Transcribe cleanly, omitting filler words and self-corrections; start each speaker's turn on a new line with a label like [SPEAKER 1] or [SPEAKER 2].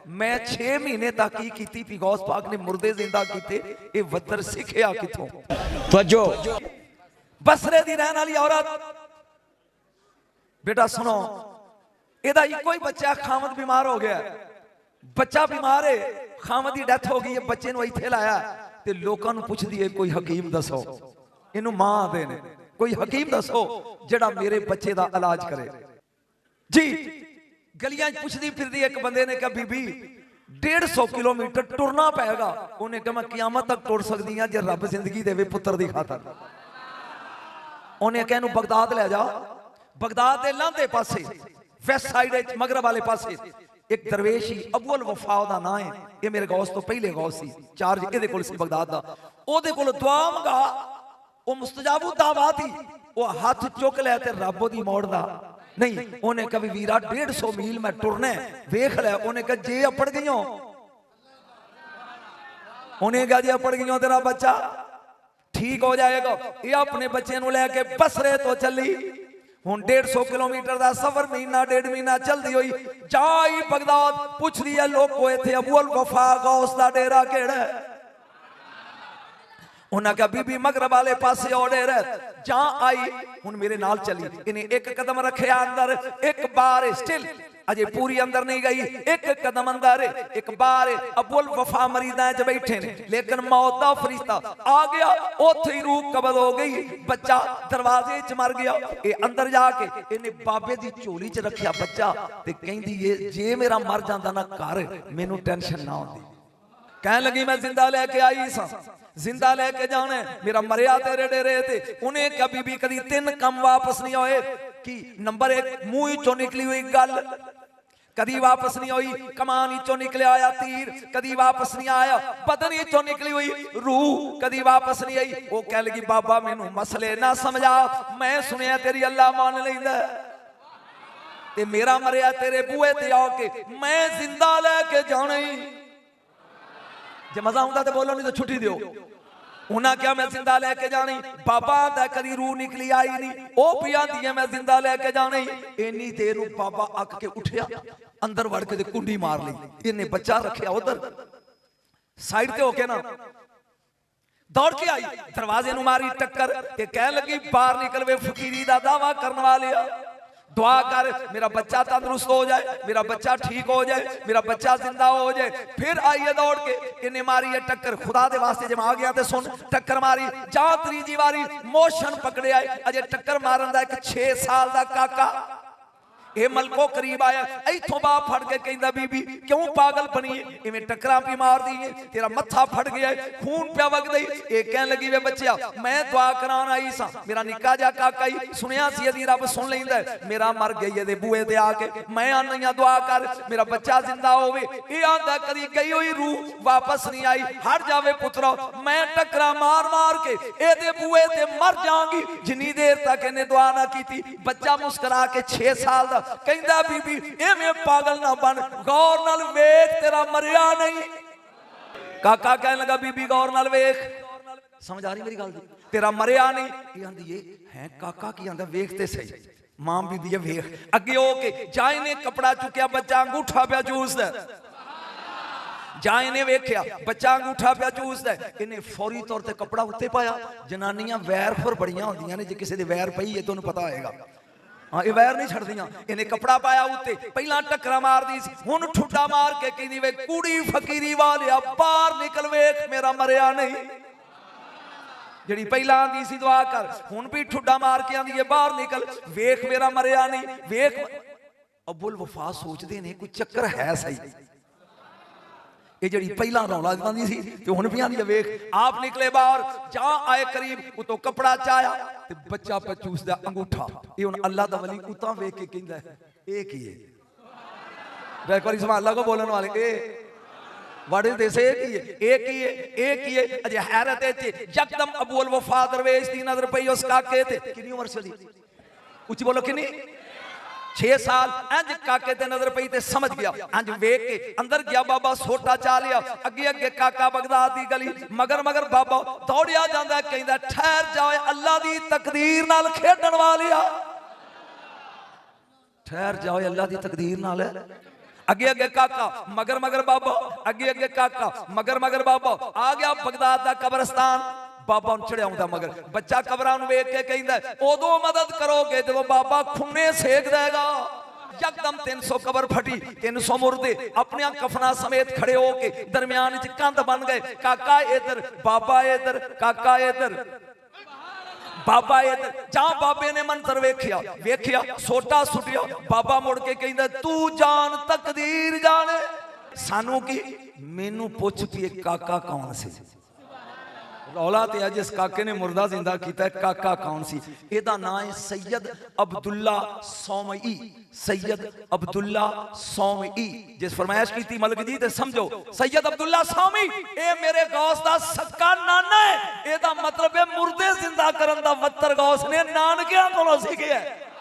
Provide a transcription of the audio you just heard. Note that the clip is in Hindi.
[SPEAKER 1] मैं 6 महीने तहकीक की थी गौस पाक ने मुर्दे जिंदा किते, ये वतर सिखया किथों?
[SPEAKER 2] तवज्जो।
[SPEAKER 1] बसरे दी रहने वाली औरत, बेटा सुनो, एदा इको ही बच्चा, खामद बीमार हो गया, बच्चा बीमार है, खामद की डेथ हो गई है, बच्चे नूं इत्थे लाया ते लोकां नूं पुछदी है कोई हकीम दसो, इनू मां आदे ने, कोई हकीम दसो जेड़ा मेरे बच्चे दा इलाज करे जी। गलियां पुछदी फिरदी, एक बंदे ने कहा बीबी 150 किलोमीटर टुरना पैगा, उन्हें कहा मैं कियामत तक टुर सकदी हां जे रब जिंदगी देवे पुत्र दी खातर। उन्हें कहा इनू बगदाद ले जा, बगदाद दे लांदे पासे वेस्ट साइड मगरब वाले पासे एक दरवेश ही अबुल वफा दा नाम है, ये मेरे गौस तो पहले गौस सी, चार्ज इहदे कोल सी बगदाद दा, ओदे कोल दुआ मंगा, वो मुस्तजाबु दावत ही, वो हाथ चुक लिया ते रब दी मोड़दा नहीं। उन्हें कभी वीरा 150 मील मैं टुरना वेख लिया, उन्हें कहा जे अपड़ गई हो, उन्हें कहा जे अपड़ गई हो तेरा बच्चा ठीक हो जाएगा। ये अपने बच्चे नूं लैके बसरे तो चली, हुण 150 किलोमीटर का सफर महीना 1.5 महीना चलती हुई जाई बगदाद, पुछदी है लोगों इत्थे अबुल वफा गौस दा डेरा केड़ा है? उन्हें कहा बीबी मगरब वाले पासे ऑर्डर है, जहां आई हुण मेरे नाल चली, इन्हें एक कदम रखे अंदर, एक बार स्टिल अजे पूरी अंदर नहीं गई, एक कदम अंदर एक बार अबुल वफा मरीदा च बैठे ने, लेकिन मौत दा फरिश्ता आ गया, ओथे ही रूह कबज हो गई, बच्चा दरवाजे च मर गया। ये अंदर जाके इन्हें बाबे दी झोली च रखिया बच्चा, ते कहंदी है जे मेरा मर जांदा ना घर मैनू टेंशन ना होंदी। कहन लगी मैं जिंदा लेके आई सा, जिंदा लेके जाने, मेरा मरिया तेरे डेरे थे। उन्हें कभी भी कभी 3 कम वापस नहीं होए कि नंबर 1 मुंह चो निकली हुई गल कदी वापस नहीं हुई, कमान चो निकले आया तीर कदी वापस नहीं आया, बदन चो निकली हुई रूह कदी वापस नहीं आई। वो कह लगी बाबा मैनू मसले ना समझा, मैं सुनिया तेरी अल्लाह मान लेंदा ते मेरा मरिया तेरे बूहे ते आके मैं जिंदा लेके जाना ही। जे मजा आंदा तो बोलो, नहीं तो छुट्टी दियो। उन्हें क्या मैं जिंदा लेके जानी, बाबा दा कदी रूह निकली आई नहीं, ओ पिया दी मैं जिंदा लेके जानी। इन्नी देर बाबा अक के उठया, अंदर वड़ के कुंडी मार ली, इन्हें बच्चा रखा उधर साइड ते होके ना दौड़ के आई, दरवाजे नू मारी टक्कर ते कह लगी बाहर निकल वे फकीरी दा दावा करने वाले, दुआ कर मेरा बच्चा तंदुरुस्त हो जाए, मेरा बच्चा ठीक हो जाए, मेरा बच्चा जिंदा हो जाए। फिर आइए दौड़ के, इन्हें मारी है टक्कर, खुदा दे वास्ते जब आ गया तो सुन, टक्कर मारी जा तीजी वारी मोशन पकड़े आए, अजे टक्कर मारन दा एक 6 साल का काका ये मलको करीब आया, इथों बाप फड़ के कहंदा बीबी क्यों पागल बनी है, इवें टक्करां पी मार दी है, तेरा मत्था फट गया है, खून पिया वगदा ही। ये कहन लगी वे बच्चिया मैं दुआ करान आई सा, मेरा निक्का जा काका ही सुनिया सी यदि रब सुन लैंदा है, मेरा मर गई ये बूहे ते आके मैं आनी दुआ कर मेरा बच्चा जिंदा होवे। ये आंदा कदी गई हुई रूह वापस नहीं आई, हट जावे पुत्रा, मैं टक्करा मार मार के एदे बूहे ते मर जाऊंगी जिन्नी देर तक इन्हें दुआ ना की। बच्चा मुस्कुरा के 6 साल दा कहंदा बीबी एवें पागल ना बन, गौर नाल वेख तेरा मरिया नहीं। काका कहने लगा बीबी गौर नाल वेख, समझ आ रही मेरी गल, तेरा मरिया नहीं। ये आंदी है काका की आंदा वेखते सही, मां बीबी है वेख। अगे होके जाए ने कपड़ा चुकिया, बच्चा अंगूठा पिया चूसदा, जाए ने वेख्या बच्चा अंगूठा पिया चूसदा, इन्हें फौरी तौर ते कपड़ा उत्ते पाया। जनानियां वैर फिर बड़ियां होंदियां ने, जे किसी दे वैर पई है तुहानू पता होएगा, हाँ ये वैर नहीं छड़दियां। इन्हें कपड़ा पाया उत्ते, पहला टक्करा मार दी, हुण ठुड्डा मार के कहंदी वे कुड़ी फकीरी वालिया बाहर निकल वेख मेरा मरिया नहीं। जिहड़ी पहला आंदी सी दुआ कर, हुण भी ठुड्डा मार के आंदी है बाहर निकल वेख मेरा मरिया नहीं वेख। अबुल वफा सोचते ने कोई चक्कर है सही, ये जड़ी पहला रौला पांदी सी ते हुण भी आंदी वेख। आप निकले बाहर, जहां आए करीब उतो कपड़ा चाया ते बच्चा पे चूसदा अंगूठा। ये हुण अल्लाह दा वली उतां वेख के कहंदा है ए की है, एक बार सुभान अल्लाह को बोलने वाले ए व्हाट इज दिस, ए की है। अजे हैरत है यकदम अबुल वफा दरवेश दी नजर पई उस काके ते, कितनी उम्र सी, उच्ची बोलो कितनी, 6 साल। इंज काके ते नजर पई ते समझ गया, इंज वेख के अंदर गया बाबा सोटा चा लिया, अगे अगे काका बगदाद दी गली, मगर मगर बाबा दौड़िया जांदा कहंदा ठहर जाओ अल्लाह दी तकदीर नाल खेडण वालिया, ठहर जाओ अल्लाह दी तकदीर नाल अगे अगे काका मगर मगर बाबा, अगे अगे काका मगर मगर बाबा। आ गया बगदाद का कब्रस्तान, बाबा चढ़िया मगर बच्चा कबरां नूं वेख के कहंदा उदों मदद करोगे जदों बाबा खूने सेक देगा। यकदम 300 कबर फटी, 300 मुर्दे अपने कफना समेत खड़े होके दरमियान च कंध बन गए। काका इधर बाबा इधर, काका इधर बाबा इधर। जहां बाबे ने मंत्र वेख्या वेख्या सोटा सुटिया, बाबा मुड़ के कहंदा तू जान तकदीर जाने सानू की मैनू पुछ के काका कौन सी। रौला ते अज इस काके ने मुर्दा जिंदा किया। काका कौन सी? एदा नाम है सैयद अब्दुल्ला सौमई। सैयद अब्दुल्ला सौमई। जिस फरमाइश की मलक जी ते समझो सैयद अब्दुल्ला सौमी ए मेरे गौस दा सक्का नाना है। एदा मतलब है मुर्दे जिंदा करन दा वत्तर गौस ने नानकियां कोलों सीखिया है।